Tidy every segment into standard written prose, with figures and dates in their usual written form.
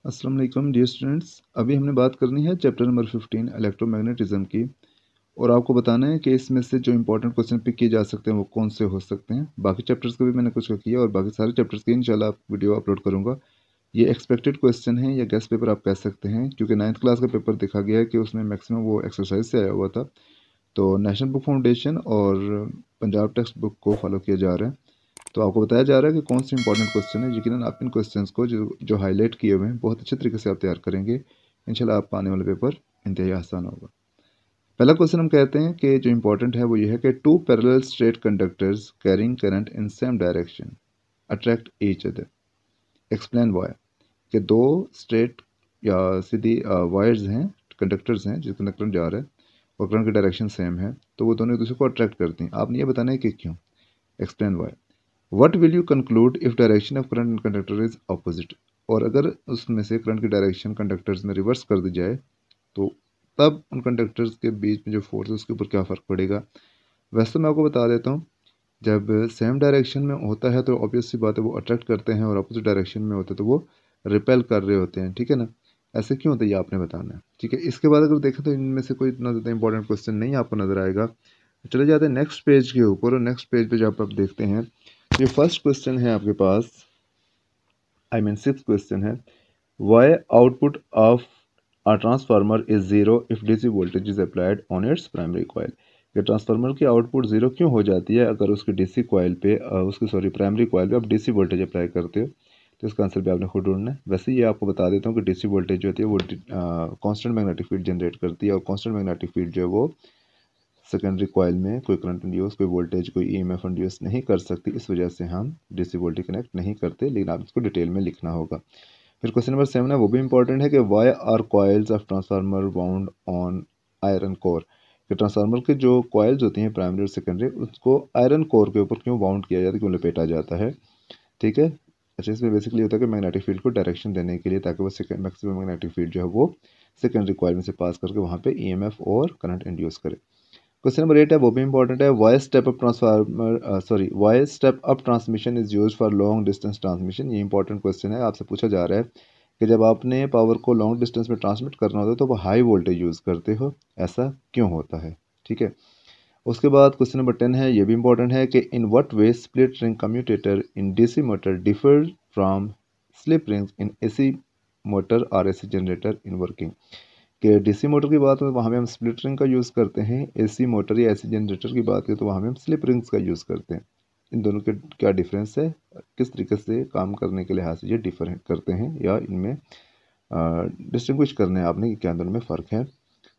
अस्सलाम वालेकुम dear students. अभी हमने बात करनी है चैप्टर नंबर 15 इलेक्ट्रोमैग्नेटिज्म की। और आपको बताना है कि इसमें से जो इंपॉर्टेंट क्वेश्चन पिक किए जा सकते हैं वो कौन से हो सकते हैं। बाकी चैप्टर्स का भी मैंने कुछ किया और बाकी सारे चैप्टर्स की इंशाल्लाह आप वीडियो अपलोड करूँगा। ये एक्सपेक्टेड क्वेश्चन है या गेस्ट पेपर आप कह सकते हैं, क्योंकि 9th क्लास का पेपर देखा गया है कि उसमें मैक्सिमम वो एक्सरसाइज से आया हुआ था। तो नेशनल बुक फाउंडेशन और पंजाब टेक्स्ट बुक को फॉलो किया जा रहा है। तो आपको बताया जा रहा है कि कौन से इंपॉर्टेंट क्वेश्चन है। यकीनन आप इन क्वेश्चंस को जो जो हाईलाइट किए हुए हैं बहुत अच्छे तरीके से आप तैयार करेंगे। इंशाल्लाह आपका आने वाला पेपर इंतहाई आसान होगा। पहला क्वेश्चन हम कहते हैं कि जो इंपॉर्टेंट है वो ये है कि two parallel straight conductors carrying current in same direction attract each other, explain why. कि दो स्ट्रेट या सीधी वायर्स हैं, कंडक्टर्स हैं जिसके अंदर करंट जा रहा है और करंट की डायरेक्शन सेम है, तो वो दोनों एक दूसरे को अट्रैक्ट करती हैं। आपने ये बताना है कि क्यों। Explain why. What will you conclude if direction of current in conductor is opposite? और अगर उसमें से करंट की डायरेक्शन कंडक्टर्स में रिवर्स कर दी जाए तो तब उन कंडक्टर्स के बीच में जो फोर्स है उसके ऊपर क्या फ़र्क पड़ेगा। वैसे तो मैं आपको बता देता हूँ, जब सेम डायरेक्शन में होता है तो ऑब्वियस सी बात है वो अट्रैक्ट करते हैं, और अपोजिट डायरेक्शन में होते हैं तो वो रिपेल कर रहे होते हैं। ठीक है ना। ऐसे क्यों होता है ये आपने बताना है। ठीक है। इसके बाद अगर देखें तो इनमें से कोई इतना ज़्यादा इंपॉर्टेंट क्वेश्चन नहीं आपको नज़र आएगा। चले जाते हैं नेक्स्ट पेज के ऊपर, और नेक्स्ट पेज पे जब आप देखते हैं ये फर्स्ट क्वेश्चन है आपके पास, सिक्स क्वेश्चन है। Why output of a transformer is zero if DC voltage is applied on its primary coil. कि ट्रांसफार्मर की आउटपुट जीरो क्यों हो जाती है अगर उसकी डीसी कॉइल पे प्राइमरी कॉइल पे आप डीसी वोल्टेज अप्लाई करते हो। तो इसका आंसर भी आपने खुद ढूंढना है। वैसे ये आपको बता देता हूँ कि डीसी वोल्टेज जो होती है वो कांस्टेंट मैग्नेटिक फील्ड जनरेट करती है, और कांस्टेंट मैग्नेटिक फील्ड जो है वो सेकेंडरी कॉइल में कोई करंट इंड्यूस, कोई वोल्टेज, कोई ईएमएफ इंड्यूस नहीं कर सकती। इस वजह से हम डीसी वोल्टेज कनेक्ट नहीं करते, लेकिन आप इसको डिटेल में लिखना होगा। फिर क्वेश्चन नंबर 7 है, वो भी इंपॉर्टेंट है कि why are coils of transformer wound on iron core. कि ट्रांसफार्मर के जो कॉइल्स होती हैं प्राइमरी और सेकेंडरी उसको आयरन कोर के ऊपर क्यों बाउंड किया जाता है, क्यों लपेटा जाता है। ठीक है। अच्छा, इसमें बेसिकली होता है कि मैग्नेटिक फील्ड को डायरेक्शन देने के लिए, ताकि वो मैक्सिमम मैग्नेटिक फील्ड जो है वो सेकेंडरी कॉइल में से पास करके वहाँ पे ईएमएफ और करंट इंड्यूस करे। क्वेश्चन नंबर 8 है, वो भी इंपॉर्टेंट है। Why step up transmission is use for long distance transmission. ये इंपॉर्टेंट क्वेश्चन है। आपसे पूछा जा रहा है कि जब आपने पावर को लॉन्ग डिस्टेंस में ट्रांसमिट करना होता है तो वो हाई वोल्टेज यूज़ करते हो, ऐसा क्यों होता है। ठीक है। उसके बाद क्वेश्चन नंबर 10 है, ये भी इंपॉर्टेंट है कि in what way split ring commutator in DC motor differ from slip rings in AC motor और एसी जनरेटर इन वर्किंग। कि डीसी मोटर की बात करें तो वहाँ पे हम स्प्लिट रिंग का यूज़ करते हैं, एसी मोटर या एसी जनरेटर की बात करें तो वहाँ पे हम स्लिप रिंग्स का यूज़ करते हैं। इन दोनों के क्या डिफरेंस है, किस तरीके से काम करने के लिहाज से ये डिफर करते हैं, या इनमें डिस्टिंग्विश करने हैं आपने कि क्या दोनों में फ़र्क है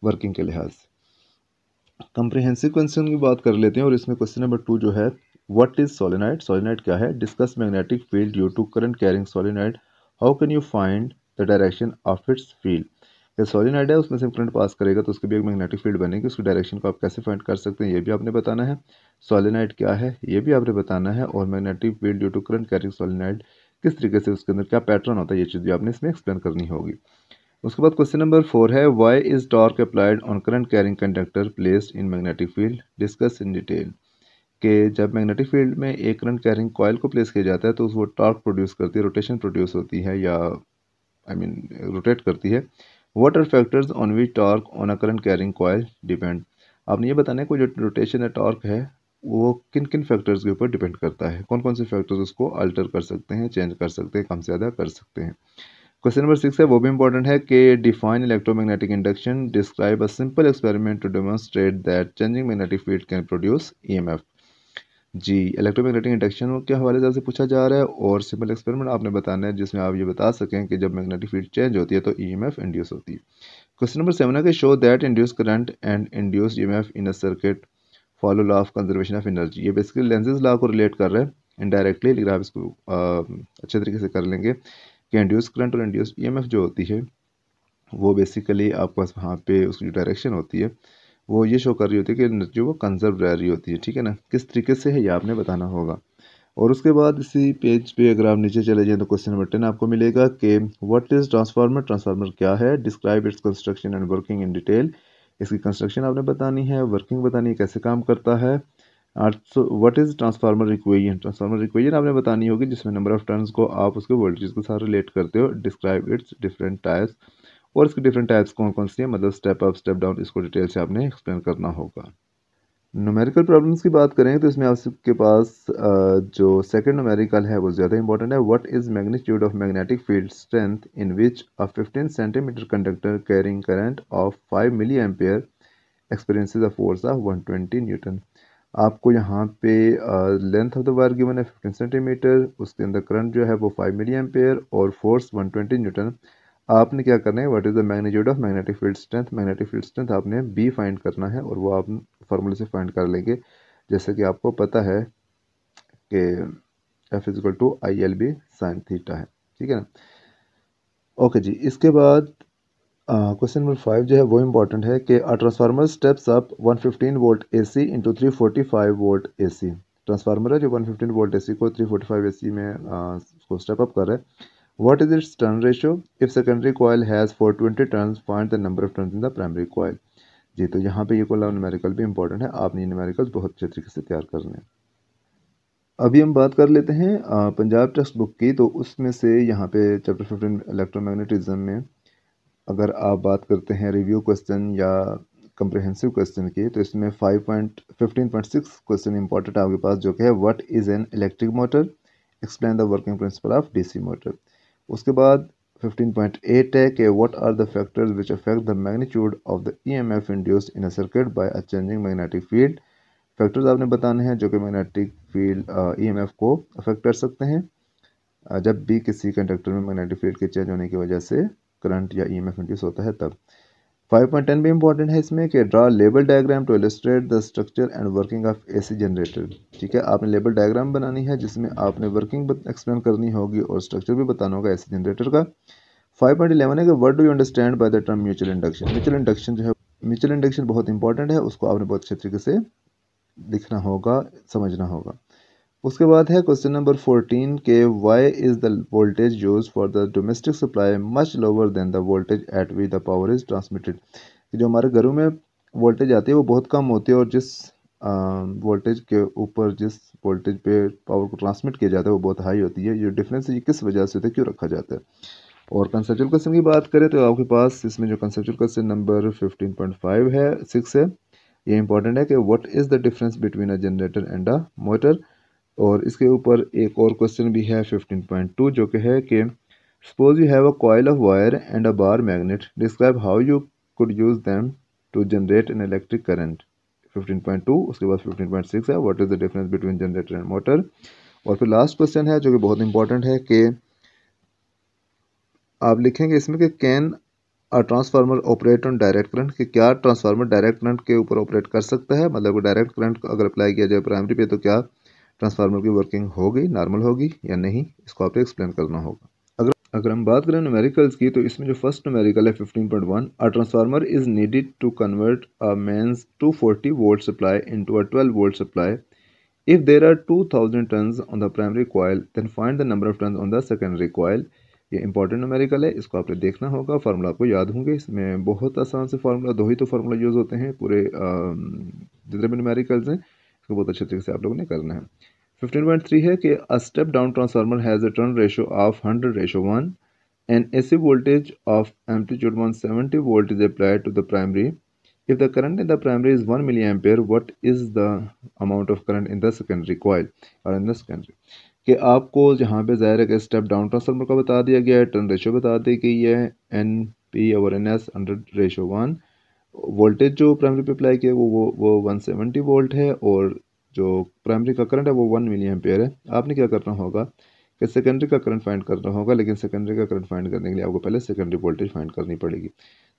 वर्किंग के लिहाज से। कंप्रिहेंसिव क्वेश्चन की बात कर लेते हैं, और इसमें क्वेश्चन नंबर 2 जो है, व्हाट इज सोलेनाइड। सोलेनाइड क्या है। Discuss magnetic field due to current carrying solenoid, how can you find the direction of its field. ये सोलेनाइड है, उसमें से करंट पास करेगा तो उसकी भी एक मैग्नेटिक फील्ड बनेगी, उसकी डायरेक्शन को आप कैसे फाइंड कर सकते हैं ये भी आपने बताना है। सोलेनाइड क्या है ये भी आपने बताना है, और magnetic field due to current carrying solenoid किस तरीके से उसके अंदर क्या पैटर्न होता है ये चीज़ भी आपने इसमें एक्सप्लेन करनी होगी। उसके बाद क्वेश्चन नंबर 4 है, why is torque applied on current carrying conductor placed in magnetic field, discuss in detail. कि जब मैग्नेटिक फील्ड में एक करंट कैरिंग कॉइल को प्लेस किया जाता है तो वो टॉर्क प्रोड्यूस करती है, रोटेशन प्रोड्यूस होती है, या रोटेट करती है। What are factors on which torque on a current carrying coil depend. आपने ये बताना है कि जो रोटेशन है टॉर्क है वो किन किन फैक्टर्स के ऊपर डिपेंड करता है, कौन कौन से फैक्टर्स उसको अल्टर कर सकते हैं, चेंज कर सकते हैं, कम से ज़्यादा कर सकते हैं। क्वेश्चन नंबर 6 है, वो भी इंपॉर्टेंट है कि define electromagnetic induction, describe a simple experiment to demonstrate that changing magnetic field can produce EMF. जी, इलेक्ट्रोमैग्नेटिक इंडक्शन के हवाले से आपसे पूछा जा रहा है, और सिंपल एक्सपेरिमेंट आपने बताना है जिसमें आप ये बता सकें कि जब मैग्नेटिक फील्ड चेंज होती है तो ईएमएफ इंड्यूस होती है। क्वेश्चन नंबर 7 है कि show that induce current and induced EMF in a circuit follow law of conservation of energy. ये बेसिकली लेंजेस लॉ को रिलेट कर रहे हैं इनडायरेक्टली, लेकिन आप इसको अच्छे तरीके से कर लेंगे कि इंड्यूस करंट और इंड्यूस ईएमएफ जो होती है वो बेसिकली आपके पास वहाँ पे उसकी जो डायरेक्शन होती है वो ये शो कर रही होती है कि एनर्जी वो कंजर्व रह रही होती है। ठीक है ना। किस तरीके से है ये आपने बताना होगा। और उसके बाद इसी पेज पे अगर आप नीचे चले जाएं तो क्वेश्चन नंबर 10 आपको मिलेगा कि व्हाट इज़ ट्रांसफार्मर। ट्रांसफार्मर क्या है। Describe its construction and working in detail. इसकी कंस्ट्रक्शन आपने बतानी है, वर्किंग बतानी है, कैसे काम करता है। So what is transformer equation? Transformer equation आपने बतानी होगी जिसमें नंबर ऑफ टर्न्स को आप उसके वोल्टेज के साथ रिलेट करते हो। डिस्क्राइब इट्स डिफरेंट टाइप्स, और इसके डिफरेंट टाइप्स कौन कौन सी हैं, मतलब स्टेप अप स्टेप डाउन, इसको डिटेल से आपने एक्सप्लेन करना होगा। न्यूमेरिकल प्रॉब्लम्स की बात करें तो इसमें आपके पास जो सेकंड न्यूमेरिकल है वो ज़्यादा इंपॉर्टेंट है। What is magnitude of magnetic field strength in which a 15 centimetre conductor carrying current of 5 milli ampere experiences a force of 120 newton. आपको यहाँ पे length of the wire given है 15 सेंटीमीटर, उसके अंदर करंट जो है वो 5 मिली एम्पेयर और फोर्स 120 न्यूटन। आपने क्या करना है, what is the magnitude of magnetic field strength? Magnetic field strength आपने बी फाइंड करना है, और वो आप फार्मूले से फाइंड कर लेंगे। जैसे कि आपको पता है कि F is equal to I L B sine theta है, ठीक है ना। ओके जी, इसके बाद क्वेश्चन नंबर 5 जो है वो इम्पॉर्टेंट है कि a transformer steps up 115 volt AC into 345 volt AC. Transformer है जो 115 वोल्ट एसी को 345 एसी में उसको स्टेप अप कर रहा है। What is its turn ratio? If secondary coil has 420 turns, find the number of turns in the primary coil. जी, तो यहाँ पे ये कोला न्यूमेरिकल भी इंपॉर्टेंट है, आपने ये न्यूमेरिकल बहुत अच्छे तरीके से तैयार करने हैं। अभी हम बात कर लेते हैं पंजाब टेक्स्ट बुक की। तो उसमें से यहाँ पे चैप्टर 15 इलेक्ट्रोमैग्नेटिज्म में अगर आप बात करते हैं रिव्यू क्वेश्चन या कंप्रिहेंसिव क्वेश्चन की, तो इसमें 15.6 क्वेश्चन इंपॉर्टेंट है आपके पास, जो कि है what is an electric motor, explain the working principle of DC motor. उसके बाद 15.8 है कि what are the factors which affect the magnitude of the EMF induced in a circuit by a changing magnetic field. Factors आपने बताने हैं जो कि magnetic field EMF को अफेक्ट कर सकते हैं जब भी किसी कंडक्टर में मैग्नेटिक फील्ड के चेंज होने की वजह से करंट या ईएमएफ इंड्यूस होता है तब। 5.10 भी इंपॉर्टेंट है इसमें कि draw label diagram to illustrate the structure and working of AC generator. ठीक है, आपने लेबल डायग्राम बनानी है जिसमें आपने वर्किंग एक्सप्लेन करनी होगी और स्ट्रक्चर भी बताना होगा एसी जनरेटर का। 5.11 है कि what do you understand by the term mutual induction. Mutual induction जो है, म्यूचुअल इंडक्शन बहुत इंपॉर्टेंट है, उसको आपने बहुत अच्छे तरीके से लिखना होगा, समझना होगा। उसके बाद है क्वेश्चन नंबर 14 के why is the voltage use for the domestic supply much lower than the voltage at which the power is transmitted. जो हमारे घरों में वोल्टेज आती है वो बहुत कम होती है, और जिस वोल्टेज के ऊपर जिस वोल्टेज पे पावर को ट्रांसमिट किया जाता है वो बहुत हाई होती है। ये डिफरेंस ये किस वजह से होता है, क्यों रखा जाता है? और कंसेप्चुअल क्वेश्चन की बात करें तो आपके पास इसमें जो कंसेप्चुअल क्वेश्चन नंबर 15.5 है 6 है, ये इंपॉर्टेंट है कि what is the difference between a generator and a motor. और इसके ऊपर एक और क्वेश्चन भी है 15.2 जो कि है कि suppose you have a coil of wire and a bar magnet, describe how you could use them to generate an electric current. 15.2, उसके बाद 15.6 है what is the difference between generator and motor. और फिर लास्ट क्वेश्चन है जो कि बहुत important है कि आप लिखेंगे इसमें कि can a transformer operate on direct current, कि क्या ट्रांसफार्मर डायरेक्ट करंट के ऊपर ऑपरेट कर सकता है, मतलब डायरेक्ट करंट अगर अप्लाई किया जाए प्राइमरी पे तो क्या ट्रांसफार्मर की वर्किंग होगी, नॉर्मल होगी या नहीं, इसको आपको एक्सप्लेन करना होगा। अगर हम बात करें न्यूमेरिकल्स की, तो इसमें जो फर्स्ट न्यूमेरिकल है 15.1, a transformer is needed to convert a mains 240 volt supply into a 12 volt supply if there are 2000 turns on the primary coil then find the number of turns on the secondary coil. ये important numerical है, इसको आपने देखना होगा, formula आपको याद होंगे। इसमें बहुत आसान से फार्मूला, दो ही तो फार्मूला यूज़ होते हैं पूरे जितने भी न्यूमेरिकल्स हैं, इसको बहुत अच्छे तरीके से आप लोगों ने करना है। 15.3 है कि a step down transformer has a turn ratio of 100:1 and AC voltage of amplitude 170 volt is applied to the primary. If the current in the primary is 1 milliampere, what is the amount of current in the secondary coil or in the secondary? कि आपको जहाँ पे ज़ाहिर है कि step down transformer का बता दिया गया है, टर्न रेशियो बता दी गई है NP/NS 100:1। वोल्टेज जो प्राइमरी पे अप्लाई किया वो 170 वोल्ट है, और जो प्राइमरी का करंट है वो 1 मिली एम्पेयर है। आपने क्या करना होगा कि सेकेंडरी का करंट फाइंड करना होगा, लेकिन सेकेंडरी का करंट फाइंड करने के लिए आपको पहले सेकेंडरी वोल्टेज फाइंड करनी पड़ेगी।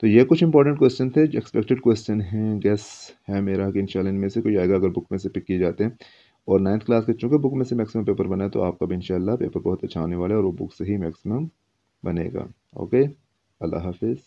तो ये कुछ इंपॉर्टेंट क्वेश्चन थे जो एक्सपेक्टेड क्वेश्चन हैं। गेस है मेरा कि इंशाल्लाह इनमें से कोई आएगा अगर बुक में से पिक किए जाते हैं। और 9th क्लास के चूँकि बुक में से मैक्सिमम पेपर बना है, तो आपका भी इंशाल्लाह पेपर बहुत अच्छा होने वाला है और वो बुक से ही मैक्सिमम बनेगा। ओके, अल्लाह हाफिज़।